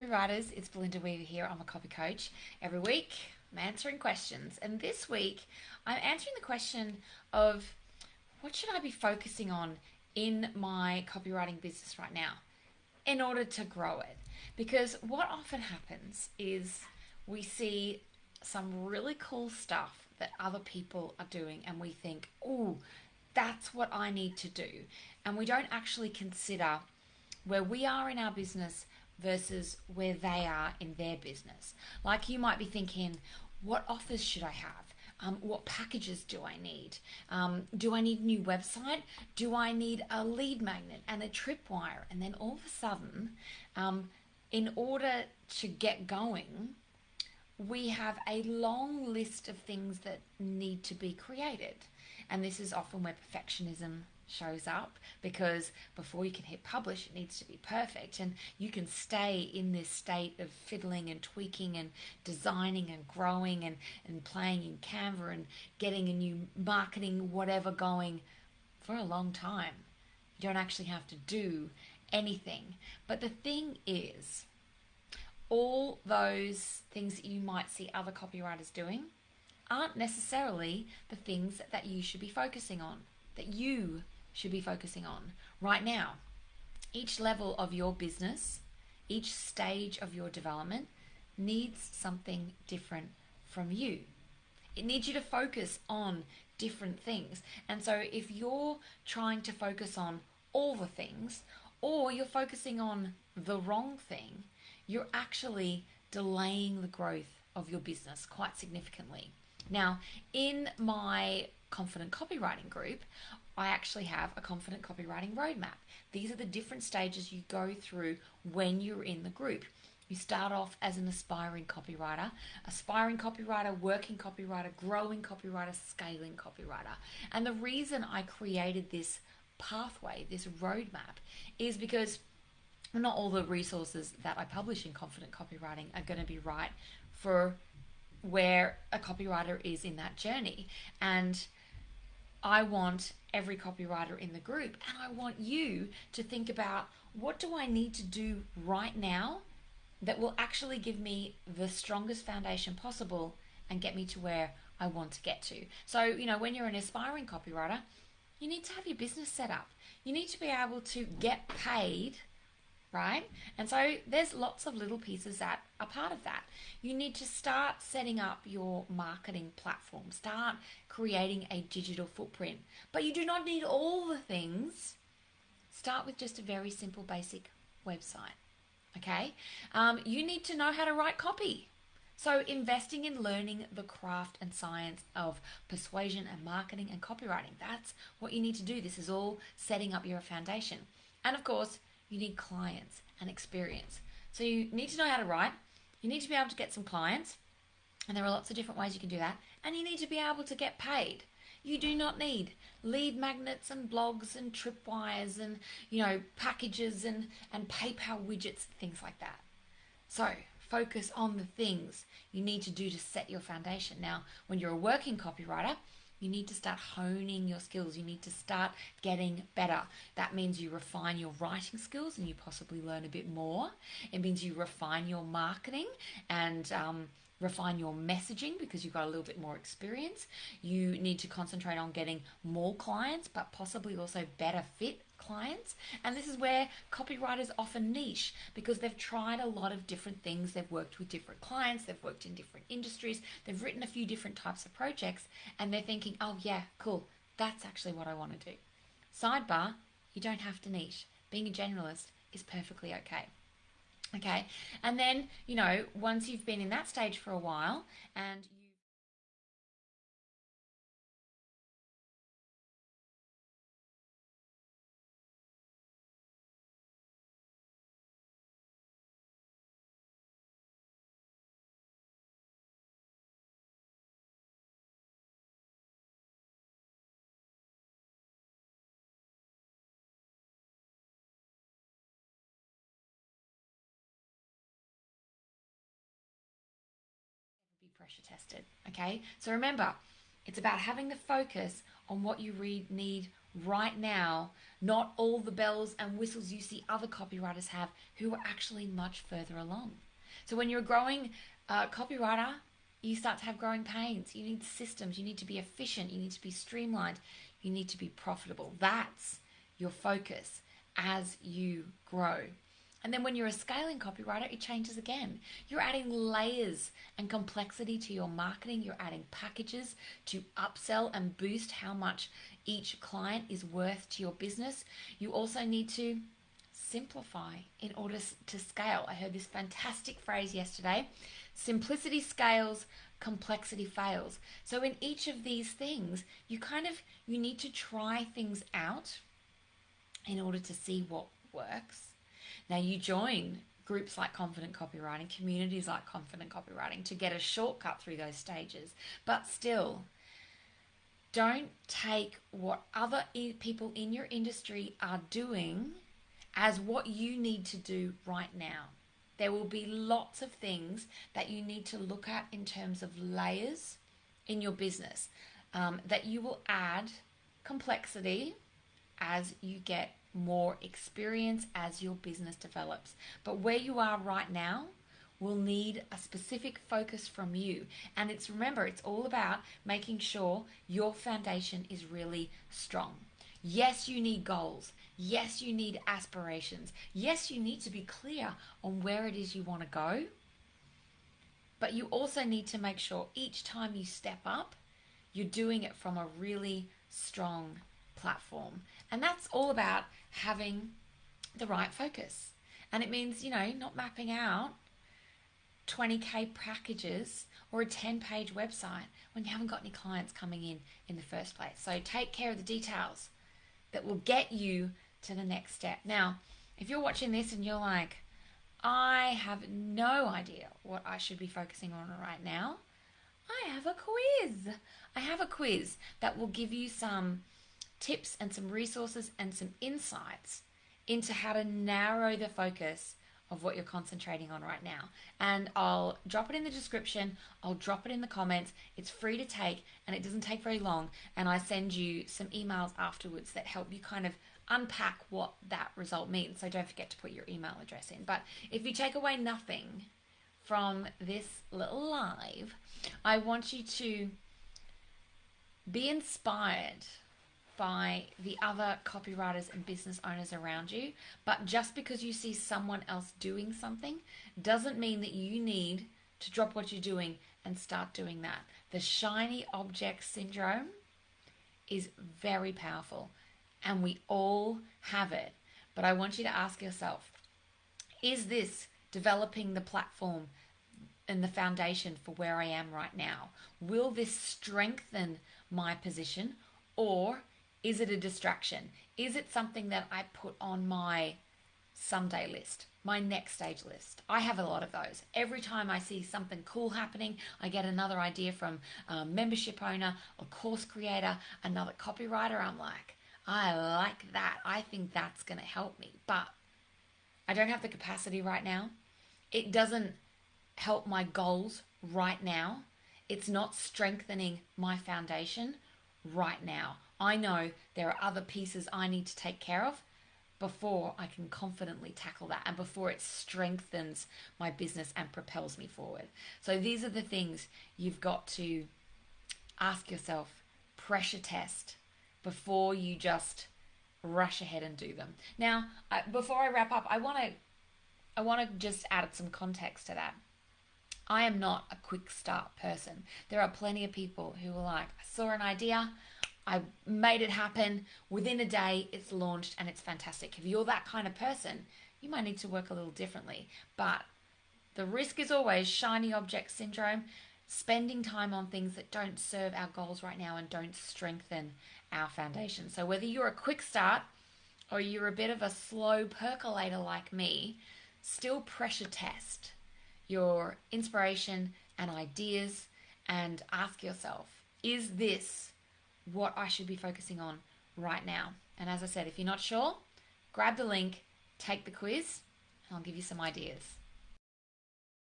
Copywriters, it's Belinda Weaver here. I'm a copy coach. Every week, I'm answering questions. And this week, I'm answering the question of what should I be focusing on in my copywriting business right now in order to grow it? Because what often happens is we see some really cool stuff that other people are doing, and we think, oh, that's what I need to do. And we don't actually consider where we are in our business versus where they are in their business. Like you might be thinking, what offers should I have? What packages do I need? Do I need a new website? Do I need a lead magnet and a tripwire? And then all of a sudden, in order to get going, we have a long list of things that need to be created. And this is often where perfectionism shows up, because before you can hit publish, it needs to be perfect. And you can stay in this state of fiddling and tweaking and designing and growing and playing in Canva and getting a new marketing whatever going for a long time. You don't actually have to do anything. But the thing is, all those things that you might see other copywriters doing aren't necessarily the things that you should be focusing on, that you should be focusing on right now. Each level of your business, each stage of your development needs something different from you. It needs you to focus on different things. And so if you're trying to focus on all the things, or you're focusing on the wrong thing, you're actually delaying the growth of your business quite significantly. Now, in my Confident Copywriting group, I actually have a Confident Copywriting Roadmap. These are the different stages you go through when you're in the group. You start off as an aspiring copywriter, working copywriter, growing copywriter, scaling copywriter. And the reason I created this pathway, this roadmap, is because not all the resources that I publish in Confident Copywriting are going to be right for where a copywriter is in that journey. And I want every copywriter in the group, and I want you to think about, what do I need to do right now that will actually give me the strongest foundation possible and get me to where I want to get to. So, when you're an aspiring copywriter, you need to have your business set up. You need to be able to get paid, right? And so there's lots of little pieces that are part of that. You need to start setting up your marketing platform, start creating a digital footprint. But you do not need all the things. Start with just a very simple, basic website, okay? You need to know how to write copy. So investing in learning the craft and science of persuasion and marketing and copywriting, that's what you need to do. This is all setting up your foundation. And of course, you need clients and experience. So you need to know how to write. You need to be able to get some clients. And there are lots of different ways you can do that. And you need to be able to get paid. You do not need lead magnets and blogs and tripwires and, packages and PayPal widgets, things like that. So focus on the things you need to do to set your foundation. Now, when you're a working copywriter, you need to start honing your skills. You need to start getting better. That means you refine your writing skills and you possibly learn a bit more. It means you refine your marketing and refine your messaging because you've got a little bit more experience. You need to concentrate on getting more clients, but possibly also better fit clients. And this is where copywriters often niche, because they've tried a lot of different things. They've worked with different clients, they've worked in different industries, they've written a few different types of projects, and they're thinking, oh yeah, cool, that's actually what I want to do. Sidebar, you don't have to niche. Being a generalist is perfectly okay. Okay, and then, once you've been in that stage for a while and you be pressure tested, okay? So remember, it's about having the focus on what you need right now, not all the bells and whistles you see other copywriters have who are actually much further along. So when you're a growing copywriter, you start to have growing pains. You need systems. You need to be efficient. You need to be streamlined. You need to be profitable. That's your focus as you grow. And then when you're a scaling copywriter, it changes again. You're adding layers and complexity to your marketing. You're adding packages to upsell and boost how much each client is worth to your business. You also need to simplify in order to scale. I heard this fantastic phrase yesterday: simplicity scales, complexity fails. So in each of these things, you need to try things out in order to see what works. Now, you join groups like Confident Copywriting, communities like Confident Copywriting to get a shortcut through those stages. But still, don't take what other people in your industry are doing as what you need to do right now. There will be lots of things that you need to look at in terms of layers in your business that you will add complexity as you get more experience, as your business develops. But where you are right now will need a specific focus from you. And remember, it's all about making sure your foundation is really strong. Yes, you need goals. Yes, you need aspirations. Yes, you need to be clear on where it is you want to go. But you also need to make sure each time you step up, you're doing it from a really strong platform. And that's all about having the right focus. And it means, not mapping out 20K packages or a 10-page website when you haven't got any clients coming in the first place. So take care of the details that will get you to the next step. Now, if you're watching this and you're like, I have no idea what I should be focusing on right now, I have a quiz. I have a quiz that will give you some tips and some resources and some insights into how to narrow the focus of what you're concentrating on right now. And I'll drop it in the description. I'll drop it in the comments. It's free to take and it doesn't take very long. And I send you some emails afterwards that help you kind of unpack what that result means. So don't forget to put your email address in. But if you take away nothing from this little live, I want you to be inspired by the other copywriters and business owners around you. But just because you see someone else doing something doesn't mean that you need to drop what you're doing and start doing that. The shiny object syndrome is very powerful and we all have it. But I want you to ask yourself, is this developing the platform and the foundation for where I am right now? Will this strengthen my position, or is it a distraction? Is it something that I put on my someday list, my next stage list? I have a lot of those. Every time I see something cool happening, I get another idea from a membership owner, a course creator, another copywriter. I'm like, I like that. I think that's going to help me. But I don't have the capacity right now. It doesn't help my goals right now. It's not strengthening my foundation right now. I know there are other pieces I need to take care of before I can confidently tackle that and before it strengthens my business and propels me forward. So these are the things you've got to ask yourself, pressure test before you just rush ahead and do them. Now, before I wrap up, I want to just add some context to that. I am not a quick start person. There are plenty of people who are like, I saw an idea, I made it happen. Within a day, it's launched and it's fantastic. If you're that kind of person, you might need to work a little differently. But the risk is always shiny object syndrome, spending time on things that don't serve our goals right now and don't strengthen our foundation. So whether you're a quick start or you're a bit of a slow percolator like me, still pressure test your inspiration and ideas and ask yourself, is this what I should be focusing on right now? And as I said, if you're not sure, grab the link, take the quiz, and I'll give you some ideas.